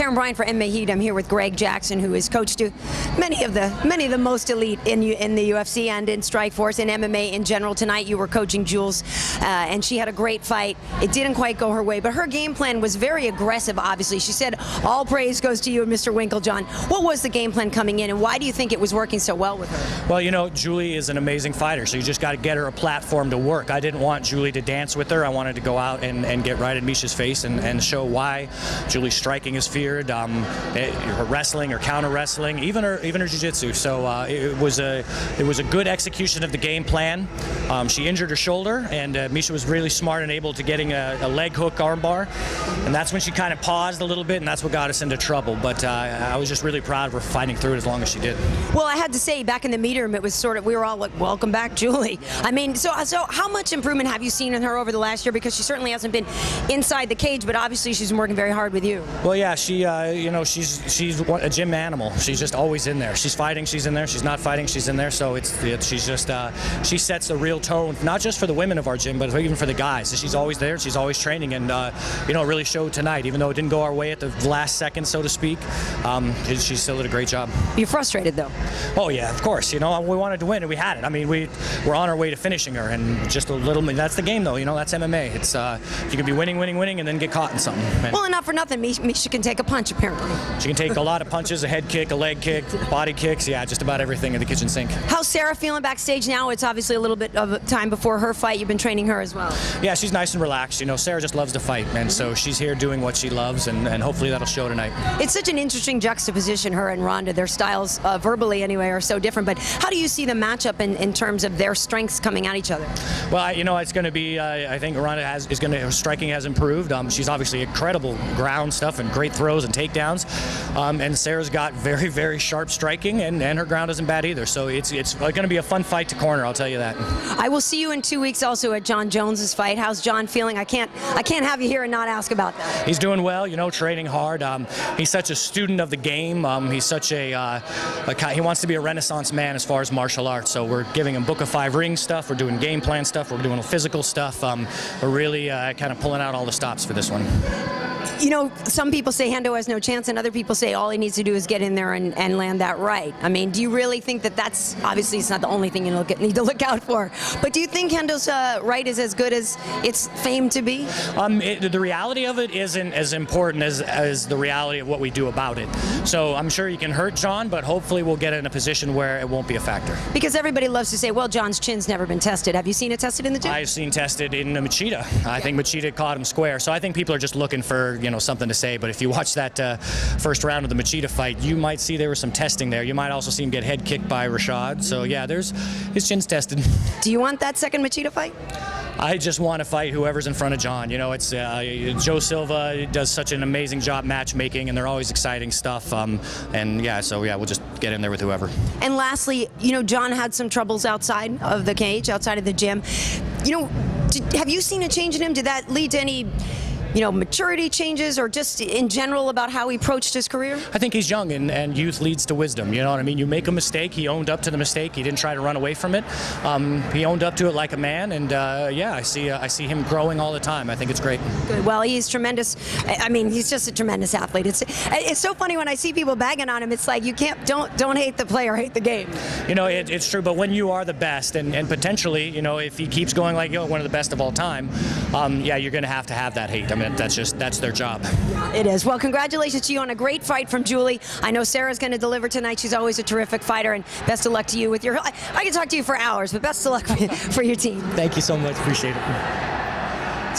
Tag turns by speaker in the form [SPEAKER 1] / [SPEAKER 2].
[SPEAKER 1] Karyn Bryant for MMA H.E.A.T. I'm here with Greg Jackson, who is coach to many of the most elite in the UFC and in Strikeforce and MMA in general. Tonight you were coaching Jules, and she had a great fight. It didn't quite go her way, but her game plan was very aggressive, obviously. She said, all praise goes to you and Mr. Winklejohn. What was the game plan coming in, and why do you think it was working so well with her?
[SPEAKER 2] Well, you know, Julie is an amazing fighter, so you just got to get her a platform to work. I didn't want Julie to dance with her. I wanted to go out and get right in Miesha's face and show why Julie's striking is feared, her wrestling, her counter wrestling, even her jiu-jitsu. So it was a good execution of the game plan. She injured her shoulder, and Miesha was really smart and able to getting a leg hook armbar, and that's when she kind of paused a little bit, and that's what got us into trouble. But I was just really proud of her fighting through it as long as she did.
[SPEAKER 1] Well, I had to say, back in the meeting room, it was sort of, we were all like, welcome back, Julie. I mean, so how much improvement have you seen in her over the last year? Because she certainly hasn't been inside the cage, but obviously she's been working very hard with you.
[SPEAKER 2] Well, yeah, she, you know, she's a gym animal. She's just always in there. She's fighting, she's in there. She's not fighting, she's in there. So she's just, she sets a real tone, not just for the women of our gym, but even for the guys. She's always there. She's always training, and you know, it really showed tonight. Even though it didn't go our way at the last second, so to speak, she still did a great job.
[SPEAKER 1] You're frustrated, though.
[SPEAKER 2] Oh yeah, of course. You know, we wanted to win, and we had it. I mean, we're on our way to finishing her, and just a little. That's the game, though. You know, that's MMA. It's you can be winning, and then get caught in something.
[SPEAKER 1] Well, not for nothing, Miesha can take a punch, apparently.
[SPEAKER 2] She can take a lot of punches, a head kick, a leg kick, body kicks, yeah, just about everything in the kitchen sink.
[SPEAKER 1] How's Sarah feeling backstage now? It's obviously a little bit of time before her fight. You've been training her as well.
[SPEAKER 2] Yeah, she's nice and relaxed. You know, Sarah just loves to fight, and so she's here doing what she loves, and hopefully that'll show tonight.
[SPEAKER 1] It's such an interesting juxtaposition, her and Ronda. Their styles, verbally anyway, are so different, but how do you see the matchup in terms of their strengths coming at each other?
[SPEAKER 2] Well, you know, it's going to be, I think Ronda her striking has improved. She's obviously incredible ground stuff and great throws and takedowns, and Sarah's got very, very sharp striking, and her ground isn't bad either. So it's going to be a fun fight to corner, I'll tell you that.
[SPEAKER 1] I will see you in 2 weeks also at Jon Jones's fight. How's Jon feeling? I can't have you here and not ask about that.
[SPEAKER 2] He's doing well, you know, training hard. He's such a student of the game. He's such he wants to be a renaissance man as far as martial arts. So we're giving him Book of 5 Rings stuff. We're doing game plan stuff. We're doing physical stuff. We're really kind of pulling out all the stops for this one.
[SPEAKER 1] You know, some people say Hendo has no chance, and other people say all he needs to do is get in there and land that right. I mean, do you really think that's obviously it's not the only thing you need to look out for, but do you think Hendo's right is as good as it's famed to be?
[SPEAKER 2] The reality of it isn't as important as the reality of what we do about it. So I'm sure you can hurt Jon, but hopefully we'll get in a position where it won't be a factor.
[SPEAKER 1] Because everybody loves to say, well, Jon's chin's never been tested. Have you seen it tested in the gym?
[SPEAKER 2] I've seen tested in Miesha. I think Miesha caught him square. So I think people are just looking for, you know, something to say. But if you watch that first round of the Miesha fight, you might see there was some testing there. You might also see him get head kicked by Rashad. So yeah, his chin's tested.
[SPEAKER 1] Do you want that second Miesha fight?
[SPEAKER 2] I just want to fight whoever's in front of Jon. You know, it's Joe Silva does such an amazing job matchmaking, and they're always exciting stuff. And yeah, so yeah, we'll just get in there with whoever. And
[SPEAKER 1] lastly, you know, Jon had some troubles outside of the cage, outside of the gym. You know, have you seen a change in him? Did that lead to any, you know, maturity changes, or just in general about how he approached his career?
[SPEAKER 2] I think he's young, and youth leads to wisdom. You know what I mean? You make a mistake. He owned up to the mistake. He didn't try to run away from it. He owned up to it like a man, and yeah, I see him growing all the time. I think it's great. Good.
[SPEAKER 1] Well, he's tremendous. I mean, he's just a tremendous athlete. It's so funny when I see people bagging on him. It's like you don't hate the player, hate the game.
[SPEAKER 2] You know, it's true. But when you are the best, and potentially, you know, if he keeps going like one of the best of all time, yeah, you're going to have that hate. I mean, that's their job.
[SPEAKER 1] It is. Well, congratulations to you on a great fight from Julie. I know Sarah's going to deliver tonight. She's always a terrific fighter, and best of luck to you with your. I can talk to you for hours, but best of luck for your team.
[SPEAKER 2] Thank you so much. Appreciate it.